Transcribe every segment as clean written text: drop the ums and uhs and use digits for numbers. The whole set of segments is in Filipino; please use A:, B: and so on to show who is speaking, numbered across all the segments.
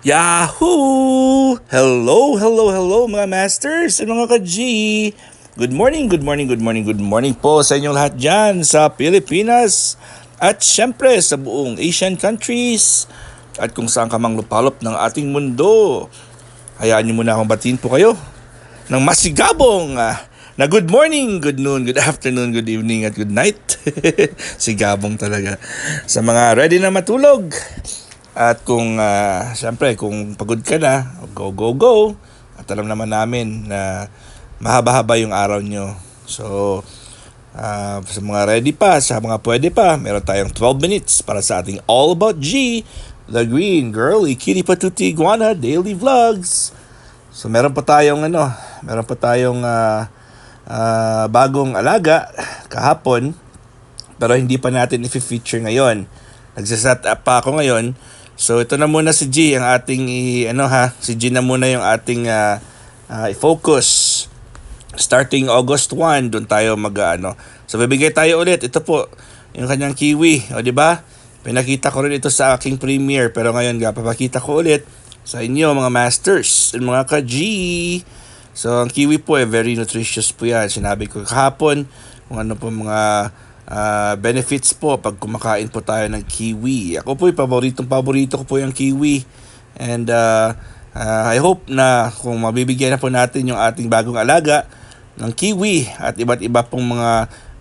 A: Yahoo! Hello, hello, hello mga masters at mga ka-G. Good morning, good morning, good morning, good morning po sa inyong lahat dyan sa Pilipinas at syempre sa buong Asian countries at kung saan ka mang lupalop ng ating mundo. Hayaan niyo muna akong batiin po kayo ng masigabong na good morning, good noon, good afternoon, good evening at good night. Sigabong talaga. Sa mga ready na matulog. At kung siyempre kung pagod ka na, go go go. At alam naman namin na mahaba-haba yung araw nyo. So sa mga ready pa, sa mga pwede pa, meron tayong 12 minutes para sa ating All About G, The Green Girly Kitty Patuti Iguana Daily Vlogs. So meron pa tayong bagong alaga kahapon, pero hindi pa natin i-feature ngayon. Nagsaset up pa ako ngayon. So ito na muna si G ang ating si G na muna yung ating i-focus. Starting August 1, doon tayo So bibigay tayo ulit. Ito po yung kanyang kiwi, o di ba? Pinakita ko rin ito sa aking premiere, pero ngayon papakita ko ulit sa inyo mga masters and mga ka-G. So ang kiwi po very nutritious po yan. Sinabi ko kahapon kung ano po mga benefits po pag kumakain po tayo ng kiwi. Ako po paborito ko po yung kiwi. And I hope na kung mabibigyan na po natin yung ating bagong alaga ng kiwi at iba't iba pong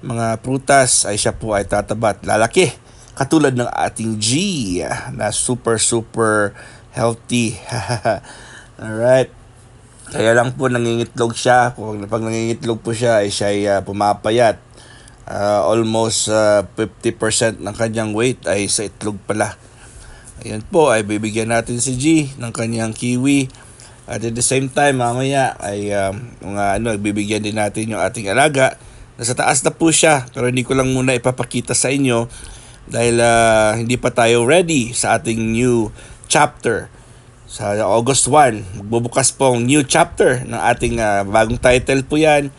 A: mga prutas, ay siya po ay tataba at lalaki. Katulad ng ating G na super healthy. Alright. Kaya lang po nangingitlog siya. Pag nangingitlog po siya ay siya ay pumapayat. Almost 50% ng kanyang weight ay sa itlog pala. Ayan po, ay bibigyan natin si G ng kanyang kiwi. At at the same time, mamaya ay bibigyan din natin yung ating alaga. Nasa taas na po siya, pero hindi ko lang muna ipapakita sa inyo dahil hindi pa tayo ready sa ating new chapter. Sa August 1, magbubukas po ang new chapter ng ating bagong title po yan.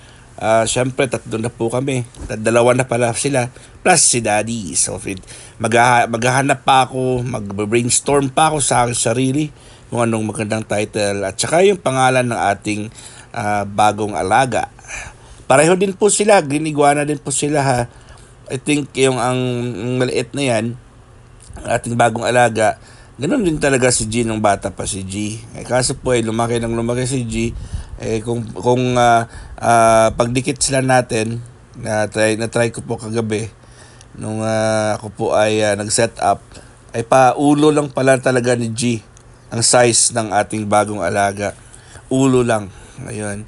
A: Siyempre, 3 na po kami. 2 na pala sila. Plus si Daddy. So, maghahanap pa ako, mag-brainstorm pa ako sa aking sarili kung anong magandang title. At saka yung pangalan ng ating bagong alaga. Pareho din po sila. Green Iguana din po sila ha. I think yung ang maliit na yan, ating bagong alaga, ganun din talaga si G nung bata pa si G. Kaso po lumaki si G. Kung pagdikit sila natin, na-try ko po kagabi nung ako po ay nag-set up, ay paulo lang pala talaga ni G ang size ng ating bagong alaga. Ulo lang. Ayun.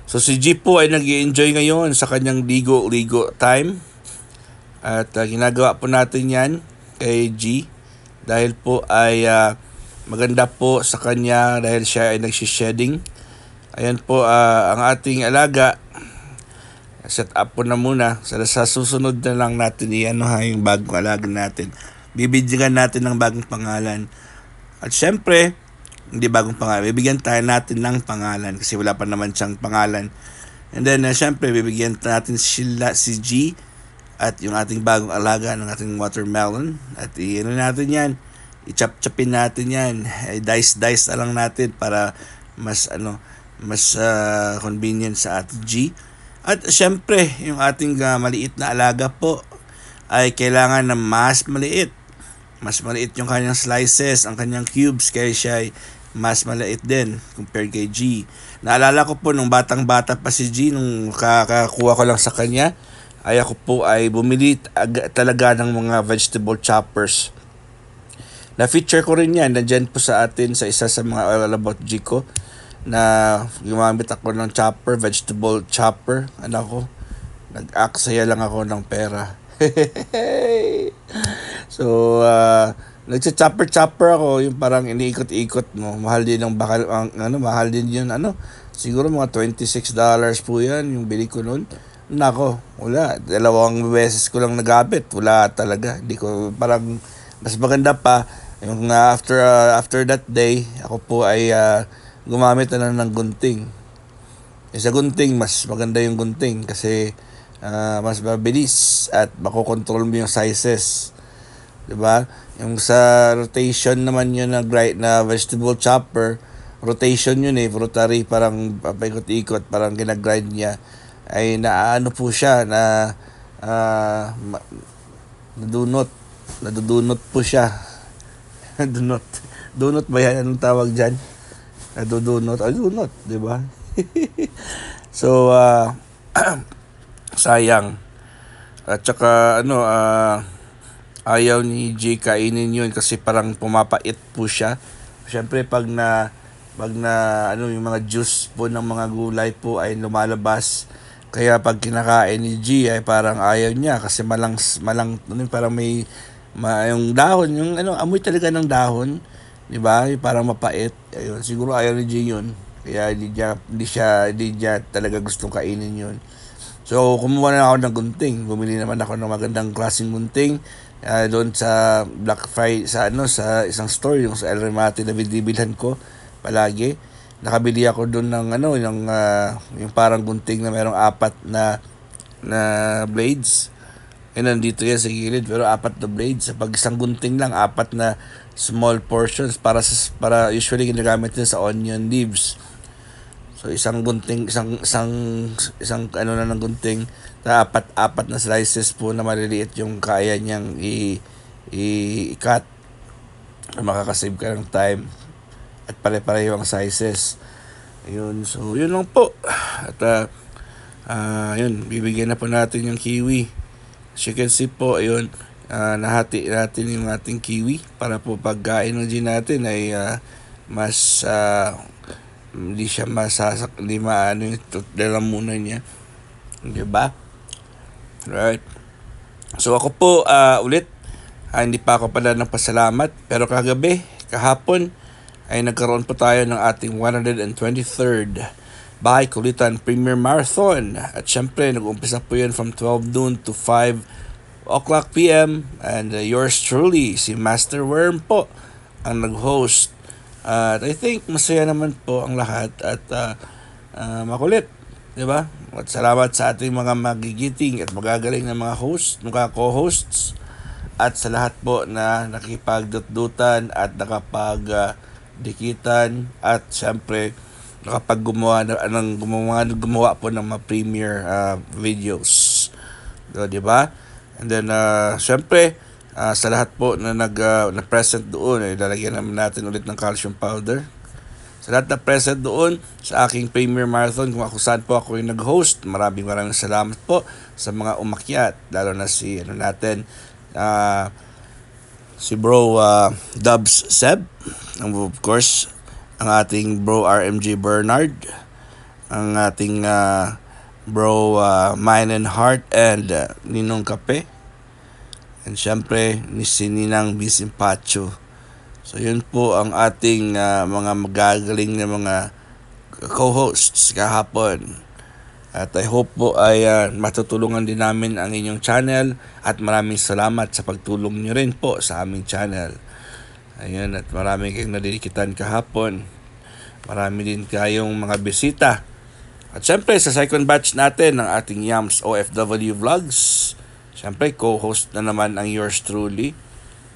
A: So si G po ay nag-i-enjoy ngayon sa kanyang ligo time. At ginagawa po natin yan kay G dahil po ay maganda po sa kanya dahil siya ay nagsishedding. Ayan po ang ating alaga. Set up po na muna. Sa susunod na lang natin yung bagong alaga natin. Bibigyan natin ng bagong pangalan. At syempre, hindi bagong pangalan. Bibigyan tayo natin ng pangalan kasi wala pa naman siyang pangalan. And then syempre, bibigyan natin sila si G at yung ating bagong alaga ng ating watermelon. At natin yan. I-chop-chopin natin yan. Dice na lang natin para mas convenient sa ating G. At syempre, yung ating maliit na alaga po ay kailangan na mas maliit. Mas maliit yung kanyang slices, ang kanyang cubes, kaya siya ay mas maliit din compared kay G. Naalala ko po nung batang-bata pa si G, nung kakakuha ko lang sa kanya, ay ako po ay bumili talaga ng mga vegetable choppers. Na-feature ko rin yan, nandyan po sa atin sa isa sa mga All About G ko, na gumamit ako ng vegetable chopper. Nag-aksaya lang ako ng pera. So, nagsa-chopper ako, yung parang iniikot-ikot mo. Mahal din ang mahal din yun. Siguro mga $26 po yan, yung bili ko noon. Wala. 2 beses ko lang nagabit. Wala talaga. Hindi ko, parang, mas maganda pa, yung after that day, ako po ay gumamit na lang ng gunting. Sa gunting, mas maganda yung gunting kasi mas mabilis at makokontrol mo yung sizes. 'di ba? Yung sa rotation naman yun na vegetable chopper, rotation yun rotary, parang paikot-ikot, parang ginagrind niya. Ay naano po siya na ah, ma- nadunot. Nadudunot po siya. Dunot. Dunot ba yan? Anong tawag dyan? Nadudunot. Ay, dunot, di ba? So, sayang. At saka, ayaw ni Jay kainin yun kasi parang pumapait po siya. Siyempre, yung mga juice po ng mga gulay po ay lumalabas. Kaya pag kinakain ni G ay parang ayaw niya kasi parang yung dahon, yung amoy talaga ng dahon, 'di ba? Yung parang mapait. Ayun, siguro ayaw ni G 'yun. Kaya hindi niya talaga gustong kainin 'yun. So, kumuha na ako ng gunting. Bumili naman ako ng magandang klaseng gunting doon sa Black Friday sa isang store, yung sa El Remate na binibilhan ko palagi. Nakabili ako doon ng yung parang gunting na merong apat na blades. Nandito yan sa gilid, pero apat na blades. Sa pag isang gunting lang, apat na small portions para usually ginagamit din sa onion leaves. So isang gunting, isang na ng gunting, na apat na slices po na maliliit yung kaya niyang i-cut. Makakasave ka ng time at pare-pareho ang sizes. Ayun, so yun lang po. At yun, bibigyan na po natin yung kiwi. As you can see po, ayun, nahati natin yung ating kiwi para po pagkain ng gin natin ay mas hindi siya hindi maano yung lalamunan niya. Di ba? Right. So ako po ulit, hindi pa ako pala nagpasalamat, pero kahapon ay nagkaroon po tayo ng ating 123rd Bahay Kulitan Premier Marathon. At syempre, nag-umpisa po yun from 12 noon to 5 o'clock p.m. And yours truly, si Master Worm po, ang nag-host. At I think masaya naman po ang lahat at makulit, di ba? At salamat sa ating mga magigiting at magagaling na mga co-hosts, at sa lahat po na nakipagdutdutan at nakapagdikitan, at syempre nakapag gumawa po ng mga premiere videos. So, di ba? And then syempre sa lahat po na na present doon, lalagyan naman natin ulit ng calcium powder. Sa lahat na present doon sa aking Premier Marathon, kung ako saan po ako yung nag-host, maraming salamat po sa mga umakyat, lalo na si si bro Dubs Seb, and of course ang ating bro RMG Bernard, ang ating bro Mine and Heart, and Ninong Kape, and syempre ni Sininang Bisimpacho. So yun po ang ating mga magagaling na mga co-hosts kahapon. At I hope po ay matutulungan din namin ang inyong channel, at maraming salamat sa pagtulong nyo rin po sa aming channel. Ayun, at marami kayong nadilikitan kahapon. Marami din kayong mga bisita. At syempre sa second batch natin ng ating Yams OFW Vlogs, syempre co-host na naman ang yours truly.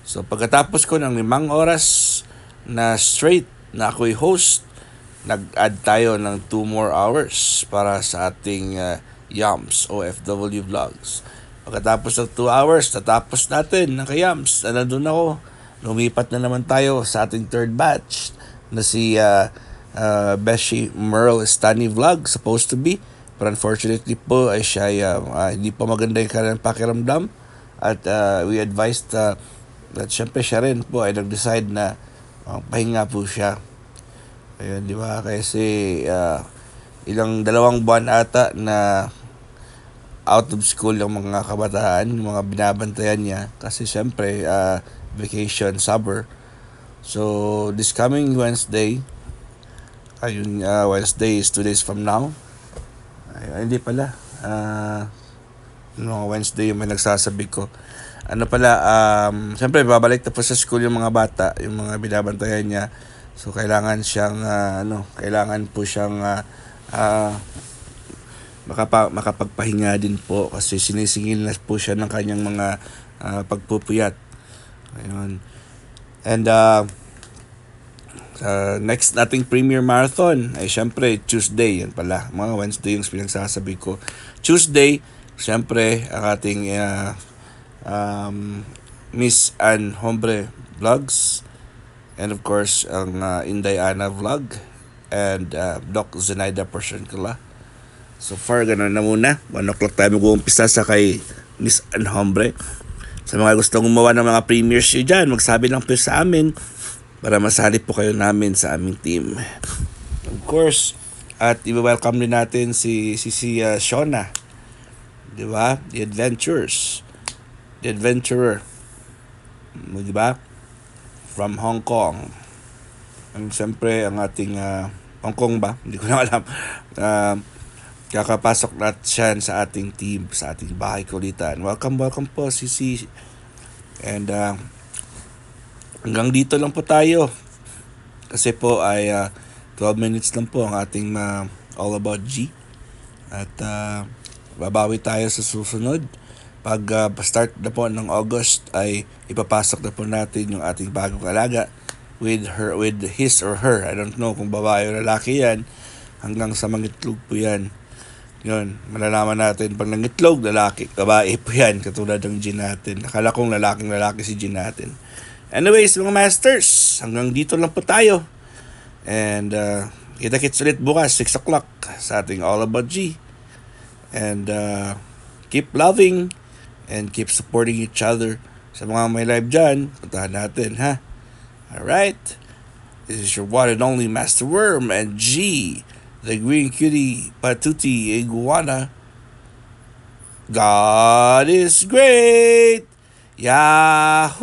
A: So pagkatapos ko ng 5 oras na straight na ako'y host, nag-add tayo ng 2 more hours para sa ating Yams OFW Vlogs. Pagkatapos ng 2 hours, tatapos natin ng kayams. Nandun ako. Lumipat na naman tayo sa ating third batch na si Beshi Merle Stani Vlog, supposed to be. But unfortunately po ay siya hindi pa maganda yung kanyang pakiramdam. At we advised that syempre siya rin po ay nag-decide na pahinga po siya. Ayun, di ba? Kasi ilang 2 buwan ata na out of school yung mga kabataan, yung mga binabantayan niya. Kasi syempre, vacation, summer. So, this coming Wednesday, Wednesday is 2 days from now. Hindi pala. Wednesday yung may nagsasabi ko. Syempre, babalik na po sa school yung mga bata, yung mga binabantayan niya. So kailangan siyang kailangan po siyang makapagpahinga din po kasi sinisingil na po siya ng kanyang mga pagpupuyat. Ayun. And next nating Premier Marathon ay syempre Tuesday. Yan pala. Mga Wednesday yung pinagsasabi ko. Tuesday, syempre ang ating Miss Ann Hombre Vlogs. And of course, ang Inday Ana Vlog. And Doc Zenaida Portioncula. So far, ganun na muna. 1 o'clock tayo mag-uumpisa sa kay Miss Ann Hombre. Sa mga gustong gumawa ng mga premiers nyo dyan, magsabi lang po sa amin para masali po kayo namin sa aming team. Of course, at i-welcome din natin si Shona. Di ba? The Adventures. The Adventurer. Di ba? From Hong Kong. And siyempre, ang ating Hong Kong ba? Hindi ko na alam. Kakapasok natin siya sa ating team, sa ating bahay kulitan. Welcome po, Sisi. And hanggang dito lang po tayo. Kasi po ay 12 minutes lang po ang ating All About G. At babawi tayo sa susunod. Pag start na po ng August ay ipapasok na po natin yung ating bagong alaga with his or her. I don't know kung babae o lalaki yan. Hanggang sa mangitlog po yan. Yun, malalaman natin pag nangitlog, lalaki, babae po yan, katulad ng G natin. Akala kong lalaki si G natin. Anyways, mga masters, hanggang dito lang po tayo. And kita-kits ulit bukas, 6 o'clock sa ating All About G. And keep loving and keep supporting each other. Sa mga may live dyan, puntahan natin, ha? Alright? This is your one and only Master Worm and G, the green cutie patuti iguana. God is great. Yahoo!